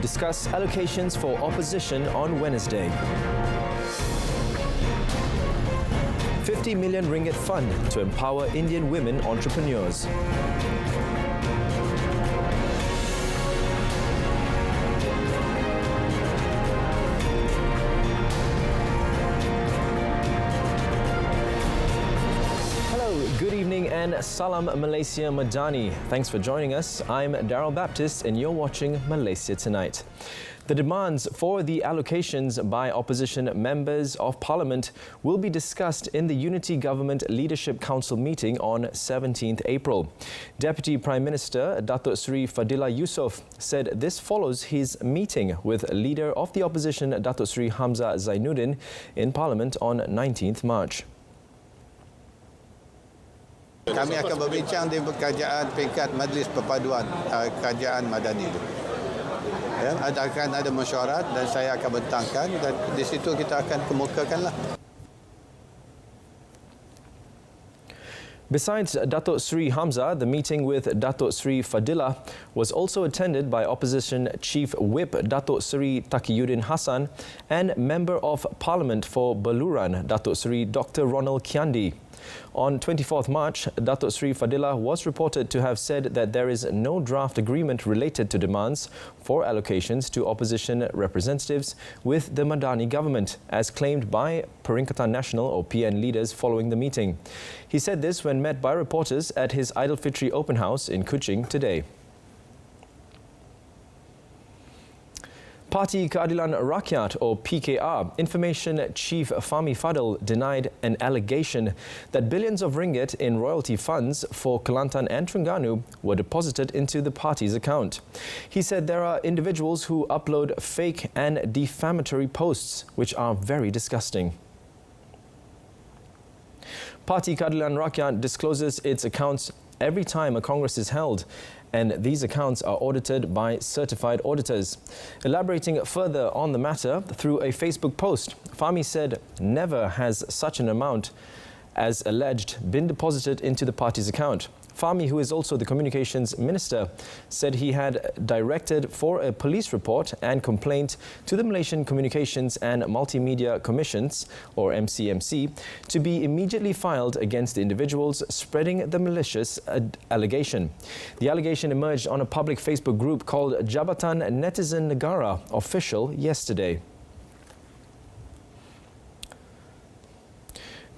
Discuss allocations for opposition on Wednesday. 50 million ringgit fund to empower Indian women entrepreneurs. Good evening and Salam Malaysia Madani. Thanks for joining us. I'm Daryl Baptist and you're watching Malaysia Tonight. The demands for the allocations by opposition members of parliament will be discussed in the Unity Government Leadership Council meeting on 17th April. Deputy Prime Minister Datuk Seri Fadillah Yusof said this follows his meeting with leader of the opposition Datuk Seri Hamzah Zainuddin in parliament on 19th March. Kami akan berbincang di kerajaan peringkat Majlis Perpaduan Kerajaan Madani itu. Ya, akan ada mesyuarat dan saya akan bentangkan dan di situ kita akan kemukakanlah. Besides Datuk Seri Hamzah, the meeting with Datuk Seri Fadillah was also attended by Opposition Chief Whip Datuk Seri Taqiyuddin Hassan and Member of Parliament for Beluran Datuk Seri Dr. Ronald Kiandi. On 24th March, Datuk Seri Fadillah was reported to have said that there is no draft agreement related to demands for allocations to opposition representatives with the Madani government, as claimed by Perikatan Nasional or PN leaders following the meeting. He said this when met by reporters at his Aidilfitri open house in Kuching today. Parti Keadilan Rakyat or PKR Information Chief Fahmi Fadil denied an allegation that billions of ringgit in royalty funds for Kelantan and Terengganu were deposited into the party's account. He said there are individuals who upload fake and defamatory posts which are very disgusting. Parti Keadilan Rakyat discloses its accounts every time a congress is held, and these accounts are audited by certified auditors. Elaborating further on the matter through a Facebook post, Fahmi said never has such an amount as alleged been deposited into the party's account. Fahmi, who is also the communications minister, said he had directed for a police report and complaint to the Malaysian Communications and Multimedia Commissions, or MCMC, to be immediately filed against the individuals spreading the malicious allegation. The allegation emerged on a public Facebook group called Jabatan Netizen Negara Official yesterday.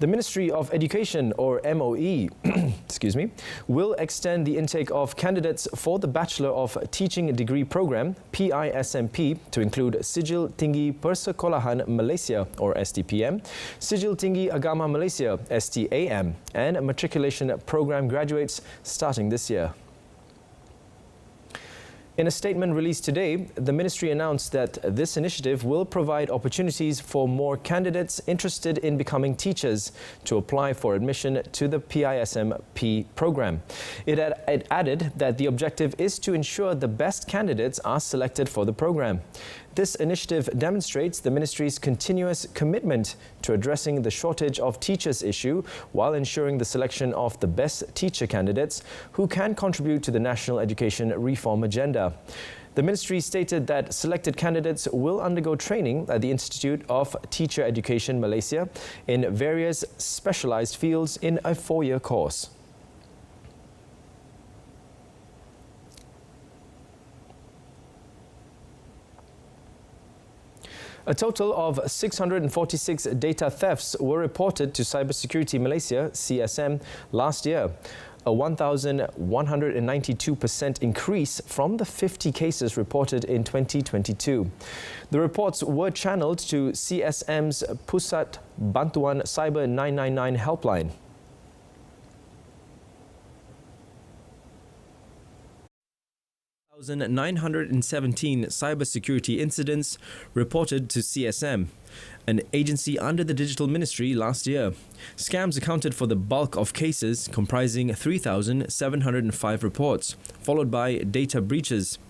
The Ministry of Education, or MOE, will extend the intake of candidates for the Bachelor of Teaching Degree Program, PISMP, to include Sijil Tinggi Persekolahan Malaysia, or STPM, Sijil Tinggi Agama Malaysia, STAM, and matriculation program graduates starting this year. In a statement released today, the ministry announced that this initiative will provide opportunities for more candidates interested in becoming teachers to apply for admission to the PISMP program. It added that the objective is to ensure the best candidates are selected for the program. This initiative demonstrates the ministry's continuous commitment to addressing the shortage of teachers issue while ensuring the selection of the best teacher candidates who can contribute to the national education reform agenda. The ministry stated that selected candidates will undergo training at the Institute of Teacher Education Malaysia in various specialized fields in a 4-year course. A total of 646 data thefts were reported to Cyber Security Malaysia, CSM, last year, a 1,192% increase from the 50 cases reported in 2022. The reports were channeled to CSM's Pusat Bantuan Cyber 999 helpline. Thousand 917 cybersecurity incidents reported to CSM, an agency under the Digital Ministry, last year. Scams accounted for the bulk of cases, comprising 3,705 reports, followed by data breaches.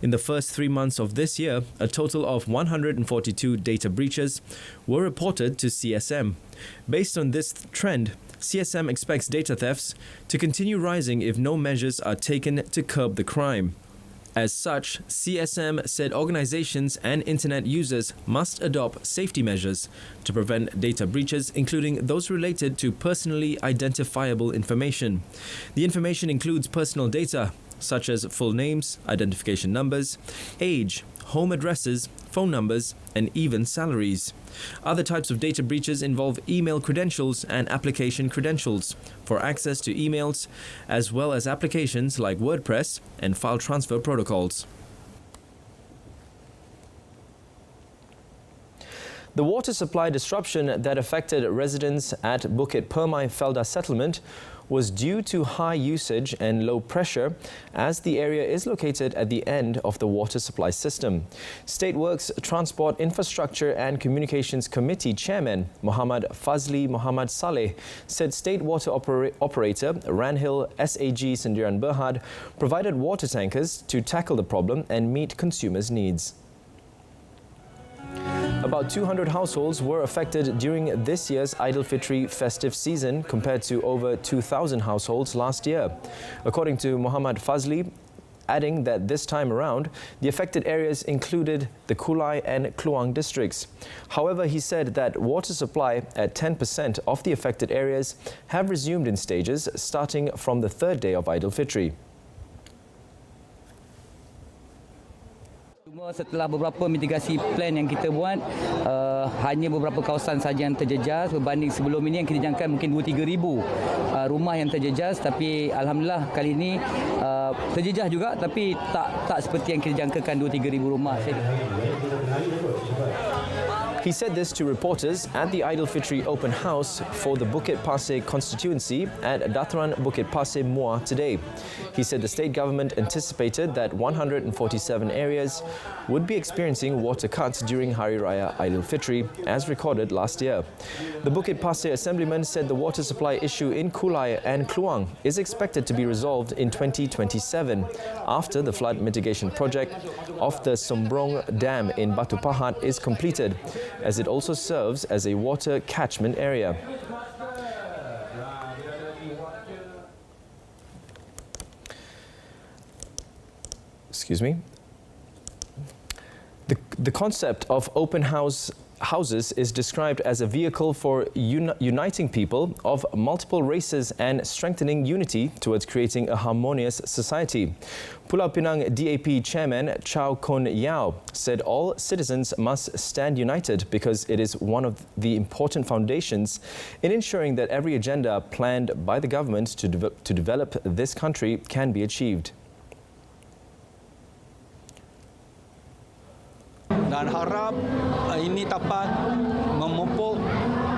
In the first 3 months of this year, a total of 142 data breaches were reported to CSM. Based on this trend, CSM expects data thefts to continue rising if no measures are taken to curb the crime. As such, CSM said organizations and internet users must adopt safety measures to prevent data breaches, including those related to personally identifiable information. The information includes personal data, such as full names, identification numbers, age, home addresses, phone numbers, and even salaries. Other types of data breaches involve email credentials and application credentials for access to emails, as well as applications like WordPress and file transfer protocols. The water supply disruption that affected residents at Bukit Permai Felda settlement was due to high usage and low pressure, as the area is located at the end of the water supply system. State Works, Transport, Infrastructure and Communications Committee Chairman Muhammad Fazli Muhammad Saleh said state water operator Ranhill SAG Sendirian Berhad provided water tankers to tackle the problem and meet consumers' needs. About 200 households were affected during this year's Aidilfitri festive season compared to over 2,000 households last year. According to Muhammad Fazli, adding that this time around, the affected areas included the Kulai and Kluang districts. However, he said that water supply at 10% of the affected areas have resumed in stages starting from the third day of Aidilfitri. Setelah beberapa mitigasi plan yang kita buat, hanya beberapa kawasan saja yang terjejas berbanding sebelum ini yang kita jangka mungkin 2-3 ribu rumah yang terjejas, tapi alhamdulillah kali ini terjejas juga, tapi tak seperti yang kita jangkakan 2-3 ribu rumah. He said this to reporters at the Aidilfitri Open House for the Bukit Pasir constituency at Dataran Bukit Pasir Muar today. He said the state government anticipated that 147 areas would be experiencing water cuts during Hari Raya Aidilfitri, as recorded last year. The Bukit Pasir Assemblyman said the water supply issue in Kulai and Kluang is expected to be resolved in 2027 after the flood mitigation project of the Sombrong Dam in Batu Pahat is completed, as it also serves as a water catchment area. Excuse me. The concept of open houses is described as a vehicle for uniting people of multiple races and strengthening unity towards creating a harmonious society. Pula PinangDAP Chairman Chow Kun Yao said all citizens must stand united because it is one of the important foundations in ensuring that every agenda planned by the government to develop this country can be achieved. Dan harap ini dapat memupuk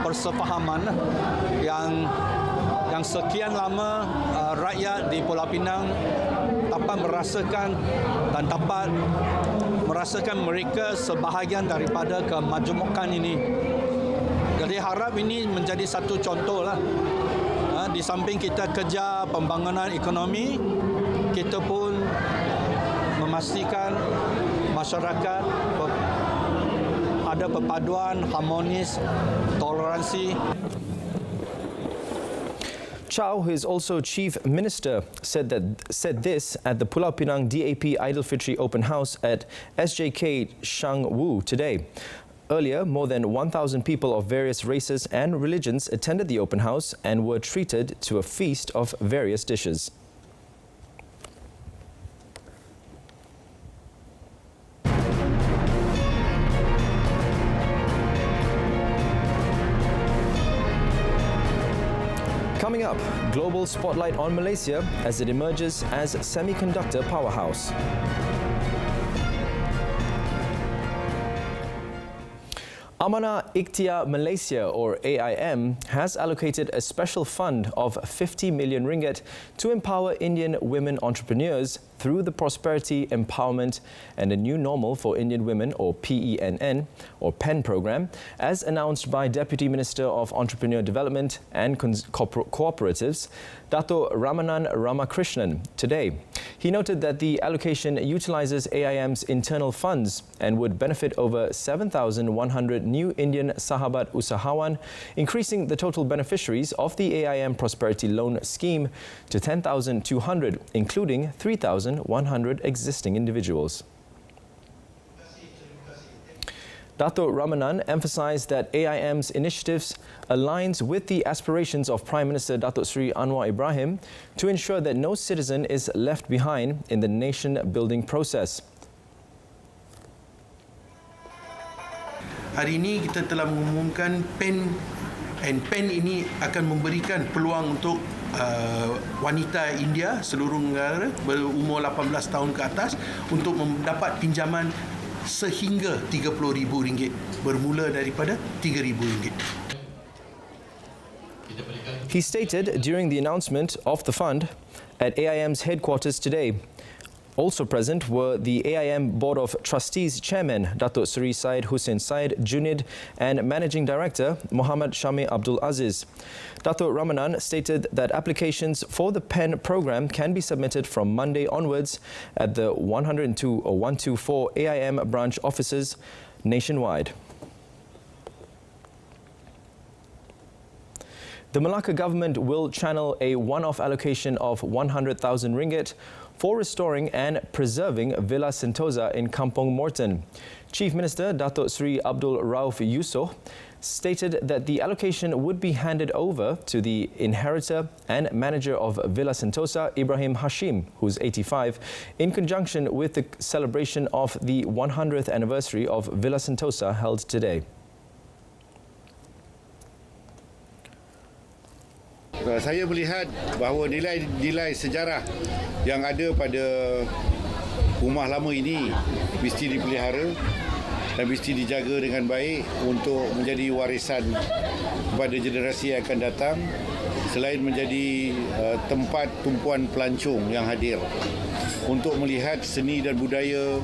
persefahaman yang sekian lama rakyat di Pulau Pinang dapat merasakan dan dapat merasakan mereka sebahagian daripada kemajemukan ini. Jadi harap ini menjadi satu contoh lah. Di samping kita kejar pembangunan ekonomi, kita pun memastikan masyarakat ada perpaduan, harmonis, toleransi. Chow, who is also Chief Minister, said this at the Pulau Pinang DAP Aidilfitri Open House at SJK Shang Wu today. Earlier, more than 1,000 people of various races and religions attended the open house and were treated to a feast of various dishes. Coming up, global spotlight on Malaysia as it emerges as semiconductor powerhouse. Amanah Ika Malaysia, or AIM, has allocated a special fund of 50 million ringgit to empower Indian women entrepreneurs through the Prosperity Empowerment and a New Normal for Indian Women, or PENN, or PEN program, as announced by Deputy Minister of Entrepreneur Development and Cooperatives, Dato' Ramanan Ramakrishnan, today. He noted that the allocation utilizes AIM's internal funds and would benefit over 7,100 new Indian Sahabat Usahawan, increasing the total beneficiaries of the AIM Prosperity Loan Scheme to 10,200, including 3,000 1,100 existing individuals. Dato' Ramanan emphasised that AIM's initiatives aligns with the aspirations of Prime Minister Datuk Seri Anwar Ibrahim to ensure that no citizen is left behind in the nation-building process. Hari ini kita telah mengumumkan PEN ini akan memberikan peluang untuk wanita India seluruh negara berumur 18 tahun ke atas untuk mendapat pinjaman sehingga RM30,000 bermula daripada RM3,000. He stated during the announcement of the fund at AIM's headquarters today. Also present were the AIM Board of Trustees Chairman Datuk Seri Syed Hussein Syed Junid and Managing Director Muhammad Syami Abdul Aziz. Dato' Ramanan stated that applications for the PEN program can be submitted from Monday onwards at the 102 or 124 AIM branch offices nationwide. The Malacca government will channel a one-off allocation of 100,000 ringgit for restoring and preserving Villa Sentosa in Kampong Morton. Chief Minister Datuk Seri Abdul Rauf Yusof stated that the allocation would be handed over to the inheritor and manager of Villa Sentosa, Ibrahim Hashim, who's 85, in conjunction with the celebration of the 100th anniversary of Villa Sentosa held today. Saya melihat bahawa nilai-nilai sejarah yang ada pada rumah lama ini mesti dipelihara dan mesti dijaga dengan baik untuk menjadi warisan kepada generasi yang akan datang, selain menjadi tempat tumpuan pelancong yang hadir untuk melihat seni dan budaya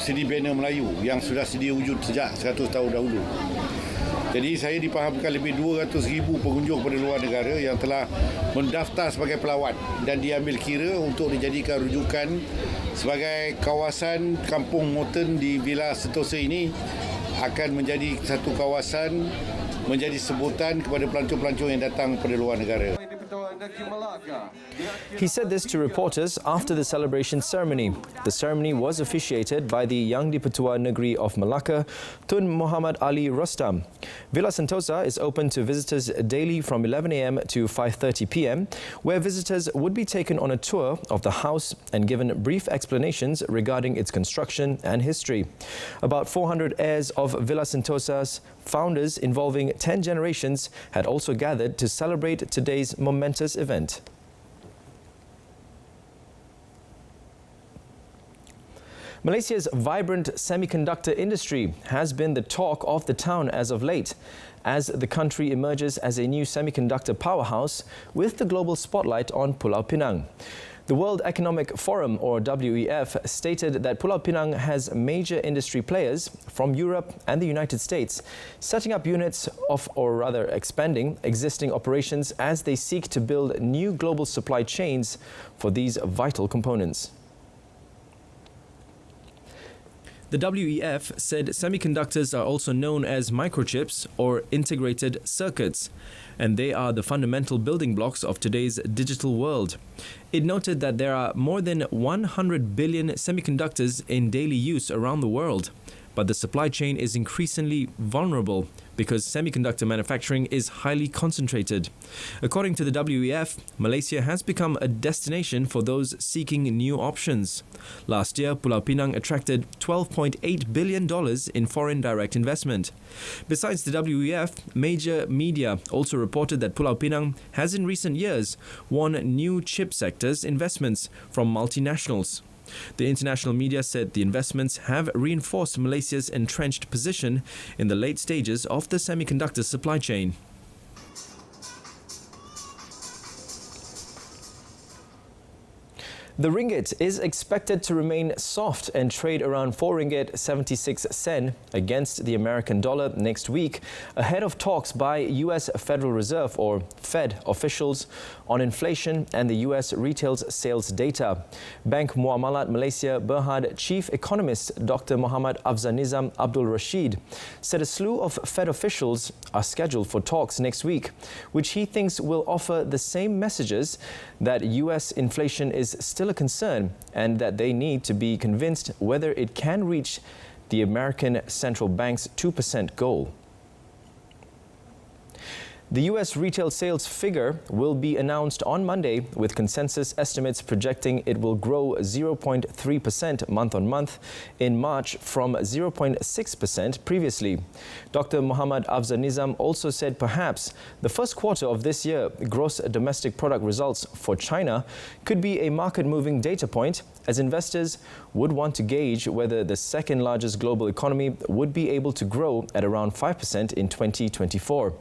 seni bena Melayu yang sudah sedia wujud sejak 100 tahun dahulu. Jadi saya dipahamkan lebih 200,000 pengunjung pada luar negara yang telah mendaftar sebagai pelawat dan diambil kira untuk dijadikan rujukan sebagai kawasan Kampung Morton di Villa Sentosa ini akan menjadi satu kawasan, menjadi sebutan kepada pelancong-pelancong yang datang pada luar negara. He said this to reporters after the celebration ceremony. The ceremony was officiated by the Yang di-Pertua Negeri of Malacca, Tun Muhammad Ali Rostam. Villa Sentosa is open to visitors daily from 11 a.m. to 5:30 p.m, where visitors would be taken on a tour of the house and given brief explanations regarding its construction and history. About 400 heirs of Villa Sentosa's founders, involving 10 generations, had also gathered to celebrate today's momentous event. Malaysia's vibrant semiconductor industry has been the talk of the town as of late, as the country emerges as a new semiconductor powerhouse with the global spotlight on Pulau Pinang. The World Economic Forum, or WEF, stated that Pulau Pinang has major industry players from Europe and the United States setting up units of, or rather expanding existing operations as they seek to build new global supply chains for these vital components. The WEF said semiconductors are also known as microchips or integrated circuits, and they are the fundamental building blocks of today's digital world. It noted that there are more than 100 billion semiconductors in daily use around the world, but the supply chain is increasingly vulnerable because semiconductor manufacturing is highly concentrated. According to the WEF, Malaysia has become a destination for those seeking new options. Last year, Pulau Pinang attracted $12.8 billion in foreign direct investment. Besides the WEF, major media also reported that Pulau Pinang has in recent years won new chip sectors investments from multinationals. The international media said the investments have reinforced Malaysia's entrenched position in the late stages of the semiconductor supply chain. The ringgit is expected to remain soft and trade around 4 ringgit 76 cent against the American dollar next week, ahead of talks by US Federal Reserve or Fed officials on inflation and the US retail sales data. Bank Muamalat Malaysia Berhad Chief Economist Dr. Muhammad Afzanizam Abdul Rashid said a slew of Fed officials are scheduled for talks next week, which he thinks will offer the same messages that US inflation is still still a concern and that they need to be convinced whether it can reach the American Central Bank's 2% goal. The U.S. retail sales figure will be announced on Monday, with consensus estimates projecting it will grow 0.3% month-on-month in March from 0.6% previously. Dr. Muhammad Afzal Nizam also said perhaps the first quarter of this year gross domestic product results for China could be a market-moving data point, as investors would want to gauge whether the second largest global economy would be able to grow at around 5% in 2024.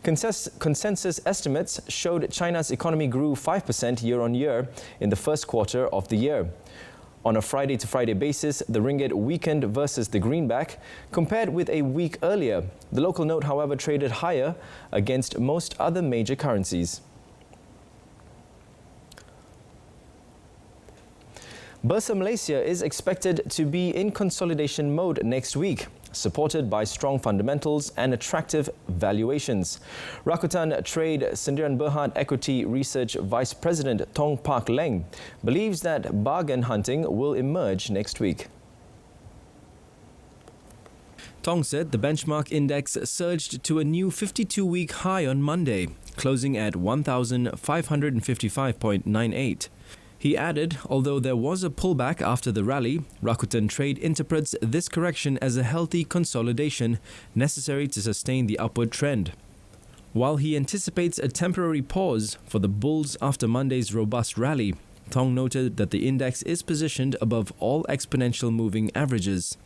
Consensus estimates showed China's economy grew 5% year-on-year in the first quarter of the year. On a Friday-to-Friday basis, the ringgit weakened versus the greenback compared with a week earlier. The local note, however, traded higher against most other major currencies. Bursa Malaysia is expected to be in consolidation mode next week, supported by strong fundamentals and attractive valuations. Rakuten Trade Sendirian Berhad Equity Research Vice President Tong Pak Leng believes that bargain hunting will emerge next week. Tong said the benchmark index surged to a new 52-week high on Monday, closing at 1,555.98. He added, although there was a pullback after the rally, Rakuten Trade interprets this correction as a healthy consolidation necessary to sustain the upward trend. While he anticipates a temporary pause for the bulls after Monday's robust rally, Tong noted that the index is positioned above all exponential moving averages.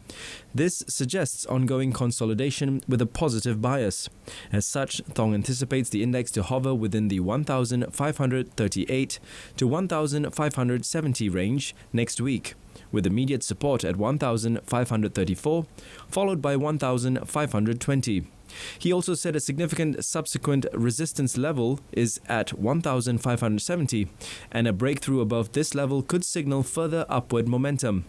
This suggests ongoing consolidation with a positive bias. As such, Tong anticipates the index to hover within the 1,538 to 1,570 range next week, with immediate support at 1,534, followed by 1,520. He also said a significant subsequent resistance level is at 1,570, and a breakthrough above this level could signal further upward momentum.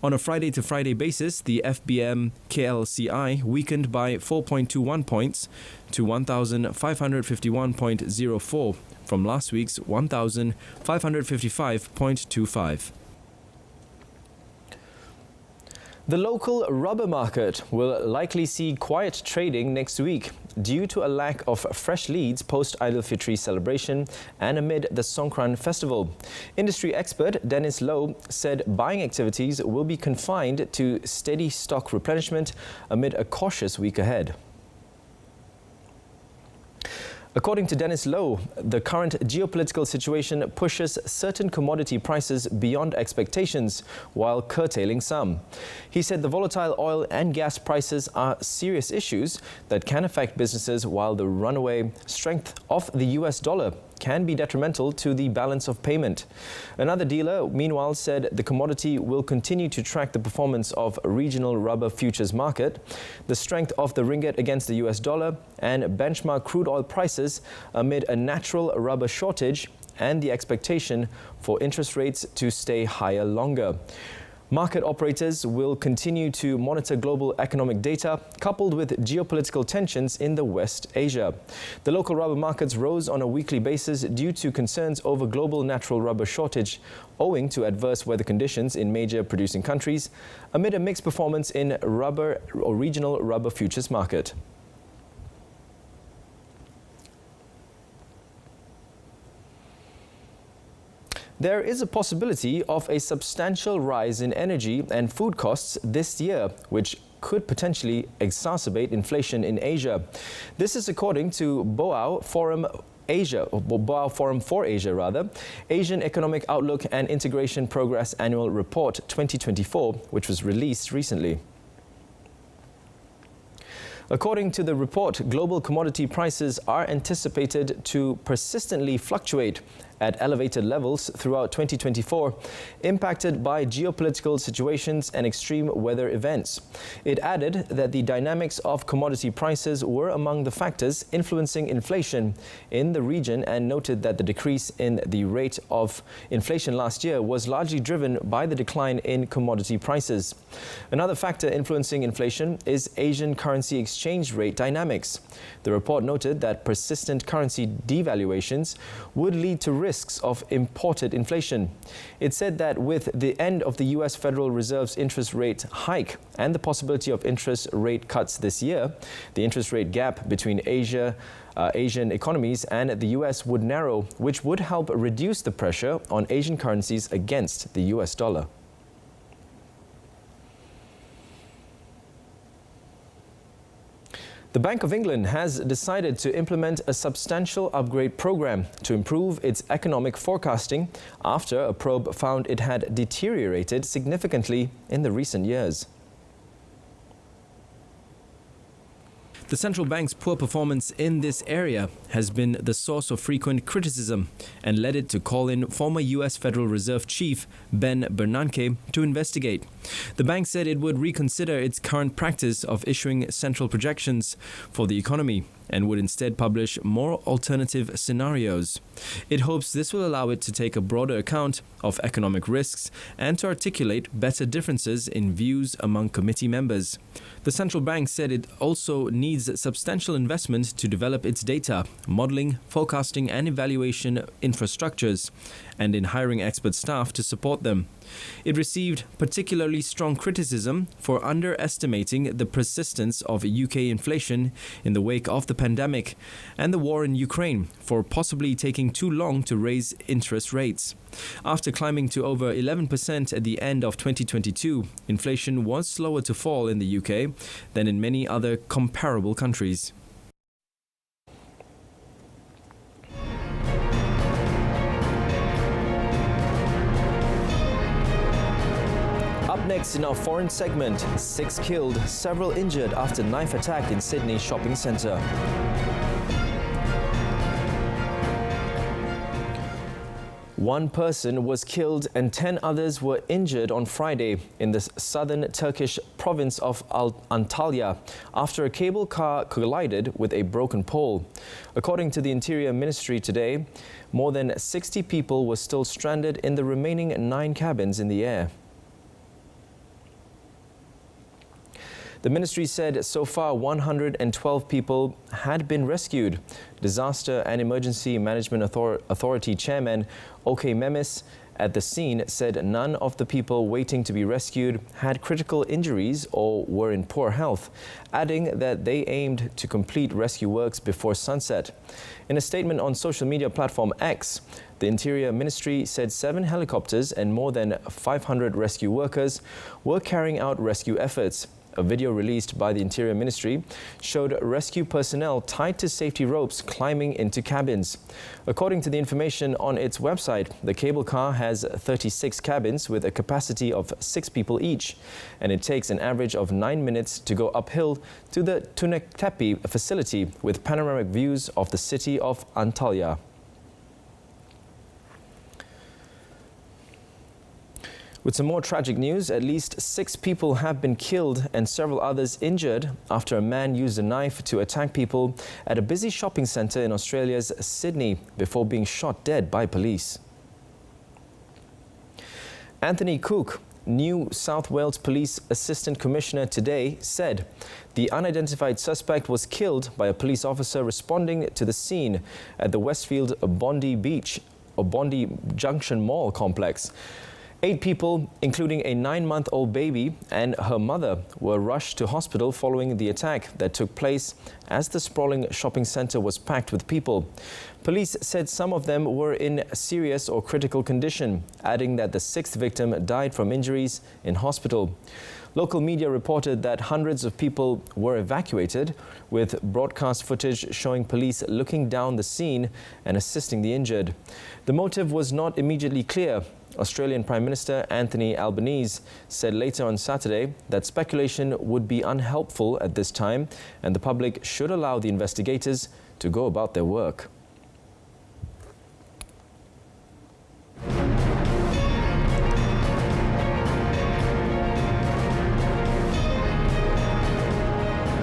On a Friday-to-Friday basis, the FBM KLCI weakened by 4.21 points to 1,551.04 from last week's 1,555.25. The local rubber market will likely see quiet trading next week due to a lack of fresh leads post-Idul Fitri celebration and amid the Songkran festival. Industry expert Dennis Low said buying activities will be confined to steady stock replenishment amid a cautious week ahead. According to Dennis Low, the current geopolitical situation pushes certain commodity prices beyond expectations while curtailing some. He said the volatile oil and gas prices are serious issues that can affect businesses, while the runaway strength of the US dollar can be detrimental to the balance of payment. Another dealer, meanwhile, said the commodity will continue to track the performance of regional rubber futures market, the strength of the ringgit against the US dollar, and benchmark crude oil prices amid a natural rubber shortage and the expectation for interest rates to stay higher longer. Market operators will continue to monitor global economic data coupled with geopolitical tensions in the West Asia. The local rubber markets rose on a weekly basis due to concerns over global natural rubber shortage owing to adverse weather conditions in major producing countries, amid a mixed performance in rubber or regional rubber futures market. There is a possibility of a substantial rise in energy and food costs this year, which could potentially exacerbate inflation in Asia. This is according to BOAO Forum Asia, or BOAO Forum for Asia, Asian Economic Outlook and Integration Progress Annual Report 2024, which was released recently. According to the report, global commodity prices are anticipated to persistently fluctuate at elevated levels throughout 2024, impacted by geopolitical situations and extreme weather events. It added that the dynamics of commodity prices were among the factors influencing inflation in the region, and noted that the decrease in the rate of inflation last year was largely driven by the decline in commodity prices. Another factor influencing inflation is Asian currency exchange rate dynamics. The report noted that persistent currency devaluations would lead to risk risks of imported inflation. It said that with the end of the US Federal Reserve's interest rate hike and the possibility of interest rate cuts this year, the interest rate gap between Asian economies and the US would narrow, which would help reduce the pressure on Asian currencies against the US dollar. The Bank of England has decided to implement a substantial upgrade program to improve its economic forecasting after a probe found it had deteriorated significantly in the recent years. The central bank's poor performance in this area has been the source of frequent criticism and led it to call in former US Federal Reserve Chief Ben Bernanke to investigate. The bank said it would reconsider its current practice of issuing central projections for the economy and would instead publish more alternative scenarios. It hopes this will allow it to take a broader account of economic risks and to articulate better differences in views among committee members. The central bank said it also needs substantial investment to develop its data, modelling, forecasting and evaluation infrastructures, and in hiring expert staff to support them. It received particularly strong criticism for underestimating the persistence of UK inflation in the wake of the pandemic and the war in Ukraine, for possibly taking too long to raise interest rates. After climbing to over 11% at the end of 2022, inflation was slower to fall in the UK than in many other comparable countries. Up next in our foreign segment, 6 killed, several injured after knife attack in Sydney shopping centre. One person was killed and 10 others were injured on Friday in the southern Turkish province of Antalya after a cable car collided with a broken pole. According to the Interior Ministry today, more than 60 people were still stranded in the remaining 9 cabins in the air. The ministry said so far 112 people had been rescued. Disaster and Emergency Management Authority Chairman OK Memis at the scene said none of the people waiting to be rescued had critical injuries or were in poor health, adding that they aimed to complete rescue works before sunset. In a statement on social media platform X, the Interior Ministry said 7 helicopters and more than 500 rescue workers were carrying out rescue efforts. A video released by the Interior Ministry showed rescue personnel tied to safety ropes climbing into cabins. According to the information on its website, the cable car has 36 cabins with a capacity of 6 people each, and it takes an average of 9 minutes to go uphill to the PinangDAP facility with panoramic views of the city of Antalya. With some more tragic news, at least 6 people have been killed and several others injured after a man used a knife to attack people at a busy shopping centre in Australia's Sydney before being shot dead by police. Anthony Cook, New South Wales Police Assistant Commissioner, today said the unidentified suspect was killed by a police officer responding to the scene at the Westfield Bondi Junction Mall complex. 8 people, including a 9-month-old baby and her mother, were rushed to hospital following the attack that took place as the sprawling shopping centre was packed with people. Police said some of them were in serious or critical condition, adding that the 6th victim died from injuries in hospital. Local media reported that hundreds of people were evacuated, with broadcast footage showing police looking down the scene and assisting the injured. The motive was not immediately clear. Australian Prime Minister Anthony Albanese said later on Saturday that speculation would be unhelpful at this time and the public should allow the investigators to go about their work.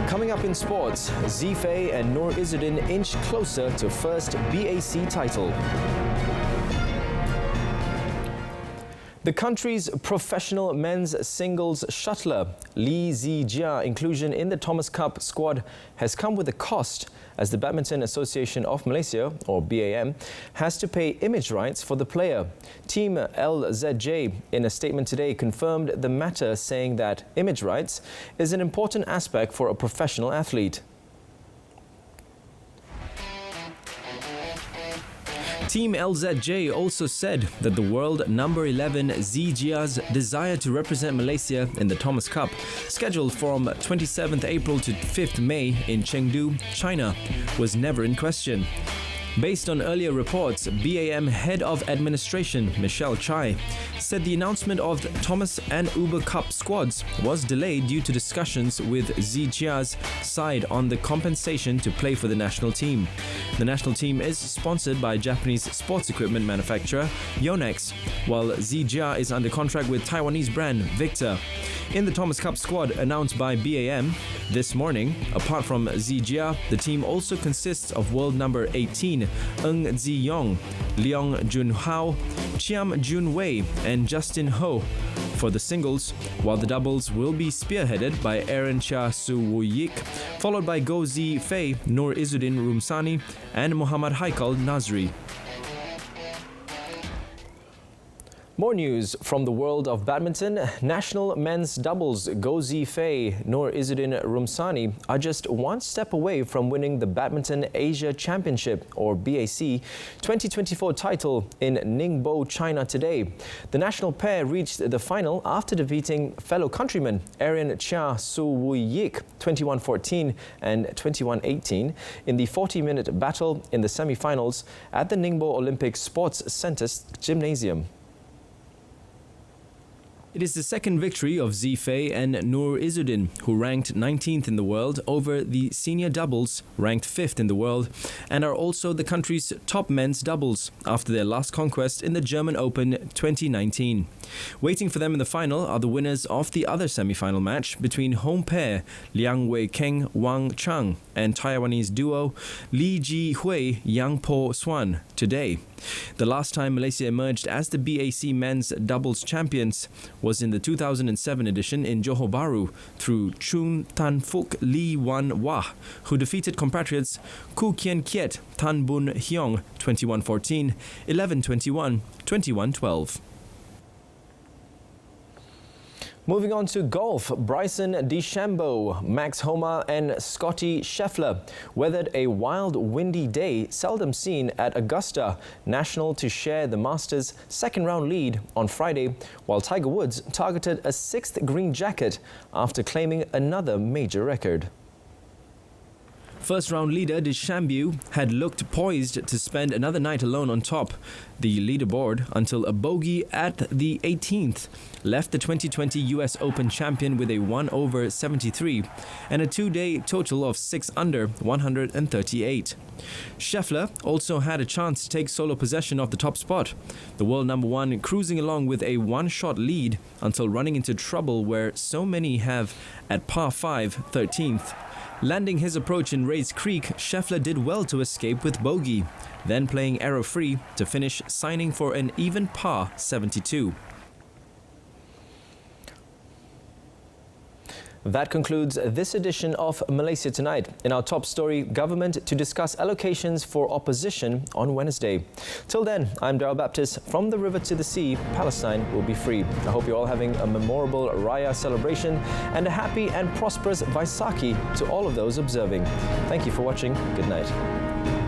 Coming up in sports, Zifei and Nur Izzuddin inch closer to first BAC title. The country's professional men's singles shuttler Lee Zijia inclusion in the Thomas Cup squad has come with a cost, as the Badminton Association of Malaysia, or BAM, has to pay image rights for the player. Team LZJ, in a statement today, confirmed the matter, saying that image rights is an important aspect for a professional athlete. Team LZJ also said that the world number 11 Zijia's desire to represent Malaysia in the Thomas Cup, scheduled from 27th April to 5th May in Chengdu, China, was never in question. Based on earlier reports, BAM Head of Administration Michelle Chai said the announcement of the Thomas and Uber Cup squads was delayed due to discussions with Zijia's side on the compensation to play for the national team. The national team is sponsored by Japanese sports equipment manufacturer Yonex, while Zijia is under contract with Taiwanese brand Victor. In the Thomas Cup squad announced by BAM this morning, apart from Zijia, the team also consists of world number 18 Ng Ziyong, Leong Junhao, Chiam Junwei and Justin Ho for the singles, while the doubles will be spearheaded by Aaron Chia Suwuyik, followed by Go Zi Fei, Nur Izzuddin Rumsani and Muhammad Haikal Nazri. More news from the world of badminton. National men's doubles Go Zi Fei, Nur Izzuddin Rumsani are just one step away from winning the Badminton Asia Championship, or BAC, 2024 title in Ningbo, China today. The national pair reached the final after defeating fellow countrymen Aaron Chia Suwuyik 21-14 and 21-18 in the 40-minute battle in the semi-finals at the Ningbo Olympic Sports Centre's gymnasium. It is the second victory of Zi Fei and Nur Izzuddin, who ranked 19th in the world, over the senior doubles, ranked 5th in the world, and are also the country's top men's doubles after their last conquest in the German Open 2019. Waiting for them in the final are the winners of the other semi-final match between home pair Liang Wei Keng Wang Chang and Taiwanese duo Li Ji Hui Yang Po Swan today. The last time Malaysia emerged as the BAC men's doubles champions was in the 2007 edition in Johor Bahru through Chun Tan Fuk Lee Wan Wah, who defeated compatriots Ku Kien Kiet Tan Bun Hyong 21-14, 11-21, 21-12. Moving on to golf, Bryson DeChambeau, Max Homa and Scottie Scheffler weathered a wild, windy day seldom seen at Augusta National to share the Masters' second-round lead on Friday, while Tiger Woods targeted a 6th green jacket after claiming another major record. First-round leader DeChambeau had looked poised to spend another night alone on top the leaderboard until a bogey at the 18th left the 2020 US Open champion with a 1 over 73 and a two-day total of 6 under 138. Scheffler also had a chance to take solo possession of the top spot, the world number 1 cruising along with a one-shot lead until running into trouble where so many have at par 5, 13th. Landing his approach in Rays Creek, Scheffler did well to escape with bogey, then playing error-free to finish signing for an even par 72. That concludes this edition of Malaysia Tonight. In our top story, government to discuss allocations for opposition on Wednesday. Till then, I'm Daryl Baptist. From the river to the sea, Palestine will be free. I hope you're all having a memorable Raya celebration and a happy and prosperous Vaisakhi to all of those observing. Thank you for watching. Good night.